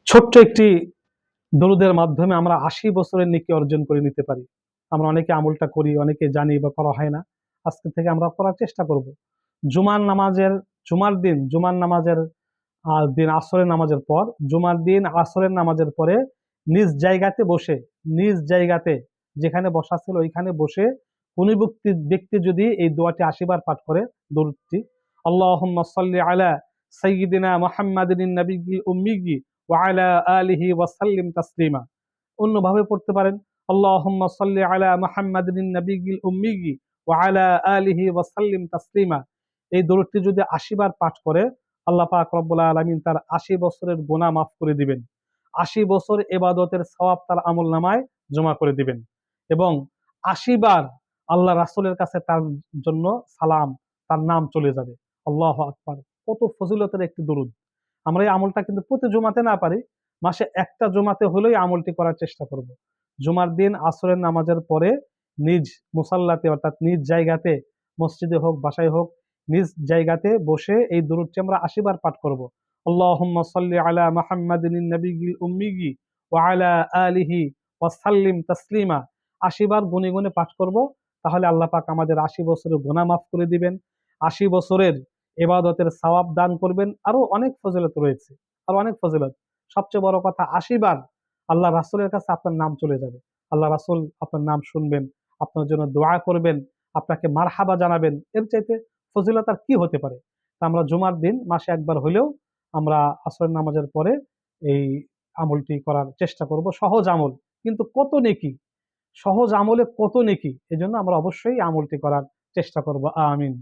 ছোট্ট একটি দরুদের মাধ্যমে আমরা 80 বছরের নেকি অর্জন করে নিতে পারি। আমরা অনেকে আমলটা করি, অনেকে জানি বা করা হয় না। আজকে থেকে আমরা করার চেষ্টা করব। জুমার নামাজের জুমার নামাজের দিন আসরের নামাজের পর, জুমার দিন আসরের নামাজের পরে নিজ জায়গাতে বসে, নিজ জায়গাতে যেখানে বসা ছিল ওইখানে বসে কোন ব্যক্তি যদি এই দোয়াটি 80 বার পাঠ করে, দরুদটি, আল্লাহুম্মা সাল্লি আলা সাইয়্যিদিনা মুহাম্মাদিন নাবিয়্যিল উম্মিয়্যি ওয়া আলা আলিহি ওয়া সাল্লিম তাসলিমা। অন্যভাবে পড়তে পারেন, আল্লাহুম্মা সাল্লি আলা মুহাম্মাদিন নাবিয়্যিল উম্মিয়্যি ওয়া আলা আলিহি ওয়া সাল্লিম তাসলিমা। এই দরুদটি যদি 80 বার পাঠ করে, আল্লাহ পাক রব্বুল আলামিন তার 80 বছরের গুনাহ মাফ করে দিবেন। 80 বছর ইবাদতের সওয়াব তার আমলনামায় জমা করে দিবেন এবং 80 বার আল্লাহ রাসূলের কাছে তার জন্য সালাম, তার নাম চলে যাবে। আল্লাহু আকবার! কত ফজিলতের একটি দরুদ। আমরা এই আমলটা কিন্তু প্রতি জুমাতে না পারি, মাসে একটা জুমাতে হলেই আমলটি করার চেষ্টা করব। জুমার দিন আসরের নামাজের পরে নিজ মুসাল্লাতে অর্থাৎ নিজ জায়গাতে, মসজিদে হোক বাসায় হোক, নিজ জায়গাতে বসে এই দরুদটি আমরা 80 বার পাঠ করব। আল্লাহুম্মা সাল্লি আলা মুহাম্মাদিন নাবিয়্যিল উম্মিয়্যি ওয়া আলা আলিহি ওয়া সাল্লিম তাসলিমা। 80 বার গুনে গুনে পাঠ করব। তাহলে আল্লাহ পাক আমাদের 80 বছরের গুনাহ মাফ করে দিবেন। 80 বছরের ইবাদতের সওয়াব দান করবেন। আরো অনেক ফজিলত রয়েছে, আরো অনেক ফজিলত। সবচেয়ে বড় কথা, 80 বার আল্লাহ রাসূলের কাছে আপনার নাম চলে যাবে। আল্লাহ রাসূল আপনার নাম শুনবেন, আপনার জন্য দোয়া করবেন, আপনাকে মারহাবা জানাবেন। এর চাইতে ফজিলত আর কি হতে পারে? তা আমরা জুমার দিন মাসে একবার হলেও আমরা আসরের নামাজের পরে এই আমলটি করার চেষ্টা করব। সহজ আমল, কিন্তু কত নেকি! সহজ আমলে কত নেকি! এজন্য আমরা অবশ্যই আমলটি করার চেষ্টা করব। আমিন।